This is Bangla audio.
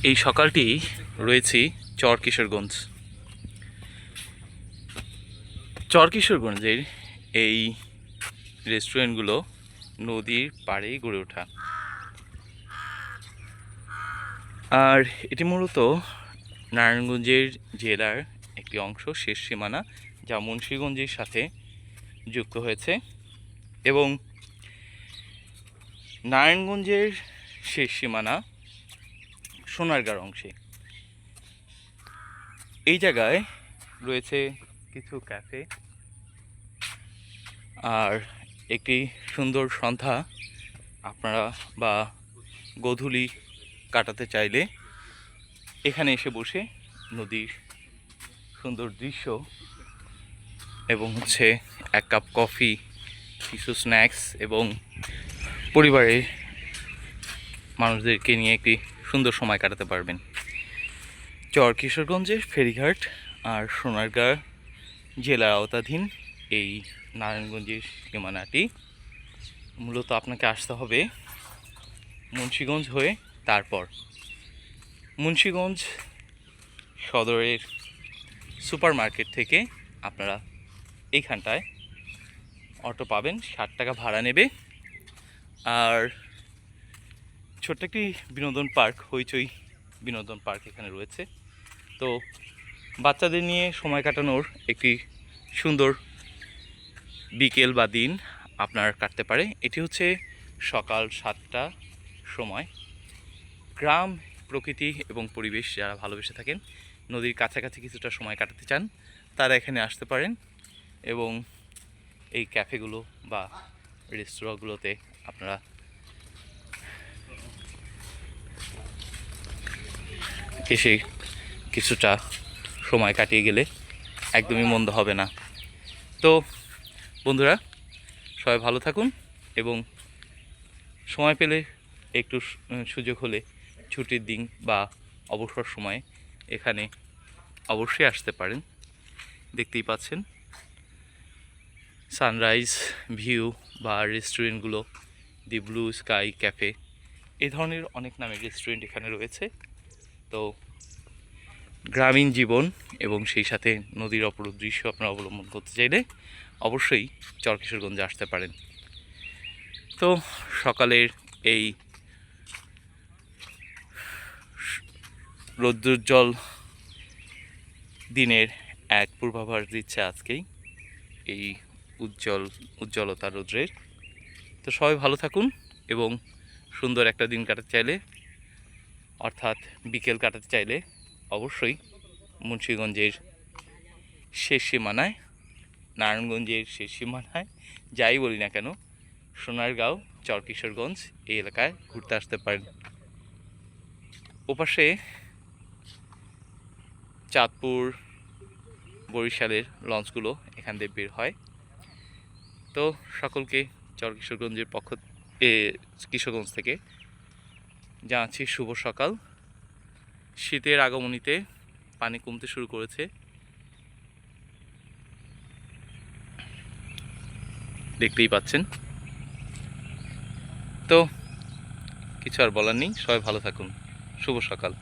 এই সকালটি রয়েছি চর কিশোরগঞ্জ। চর কিশোরগঞ্জের এই রেস্টুরেন্টগুলো নদীর পাড়েই গড়ে ওঠা, আর এটি মূলত নারায়ণগঞ্জের জেলার একটি অংশ, শেষ সীমানা, যা মুন্সিগঞ্জের সাথে যুক্ত হয়েছে। এবং নারায়ণগঞ্জের শেষ সীমানা সোনারগাঁর অংশে। এই জায়গায় রয়েছে কিছু ক্যাফে, আর একটি সুন্দর সন্ধ্যা আপনারা বা গোধূলি কাটাতে চাইলে এখানে এসে বসে নদীর সুন্দর দৃশ্য এবং এক কাপ কফি, কিছু স্ন্যাক্স এবং পরিবারের মানুষদেরকে নিয়ে একটি সুন্দর সময় কাটাতে পারবেন। চর কিশোরগঞ্জের ফেরিঘাট আর সোনারগাঁ জেলার আওতাধীন এই নারায়ণগঞ্জের সীমানাটি মূলত আপনাকে আসতে হবে মুন্সিগঞ্জ হয়ে। তারপর মুন্সিগঞ্জ সদরের সুপার মার্কেট থেকে আপনারা এইখানটায় অটো পাবেন, 60 টাকা ভাড়া নেবে। আর ছোট্ট একটি বিনোদন পার্ক, হইচই বিনোদন পার্ক এখানে রয়েছে। তো বাচ্চাদের নিয়ে সময় কাটানোর একটি সুন্দর বিকেল বা দিন আপনার কাটতে পারে। এটি সকাল 7টা সময়। গ্রাম, প্রকৃতি এবং পরিবেশ যারা ভালোবেসে থাকেন, নদীর কাছাকাছি কিছুটা সময় কাটাতে চান, তারা এখানে আসতে পারেন এবং এই ক্যাফেগুলো বা রেস্তোরাঁগুলোতে আপনারা এসে কিছুটা সময় কাটিয়ে গেলে একদমই মন্দ হবে না। তো বন্ধুরা, সবাই ভালো থাকুন এবং সময় পেলে একটু সুযোগ হলে ছুটির দিন বা অবসর সময়ে এখানে অবশ্যই আসতে পারেন। দেখতেই পাচ্ছেন সানরাইজ ভিউ বা রেস্টুরেন্টগুলো, দি ব্লু স্কাই ক্যাফে, এই ধরনের অনেক নামের রেস্টুরেন্ট এখানে রয়েছে। তো গ্রামীণ জীবন এবং সেই সাথে নদীর অপরূপ দৃশ্য আপনারা অবলম্বন করতে চাইলে অবশ্যই চর কিশোরগঞ্জে আসতে পারেন। তো সকালের এই রৌদ্রোজ্জ্বল দিনের এক পূর্বাভাস দিচ্ছে আজকেই এই উজ্জ্বলতা রৌদ্রের। তো সবাই ভালো থাকুন এবং সুন্দর একটা দিন কাটাতে চাইলে, অর্থাৎ বিকেল কাটাতে চাইলে অবশ্যই মুন্সিগঞ্জের শেষ সীমানায়, নারায়ণগঞ্জের শেষ সীমানায়, যাই বলি না কেন, সোনারগাঁও, চর কিশোরগঞ্জ এই এলাকায় ঘুরতে আসতে পারেন। ওপাশে চাঁদপুর, বরিশালের লঞ্চগুলো এখান দিয়ে বের হয়। তো সকলকে চর কিশোরগঞ্জের কিশোরগঞ্জ থেকে জানাচ্ছি শুভ সকাল। শীতের আগমনীতে পানি কমতে শুরু করেছে, দেখতেই পাচ্ছেন। তো কিছু আর বলার নেই, সবাই ভালো থাকুন। শুভ সকাল।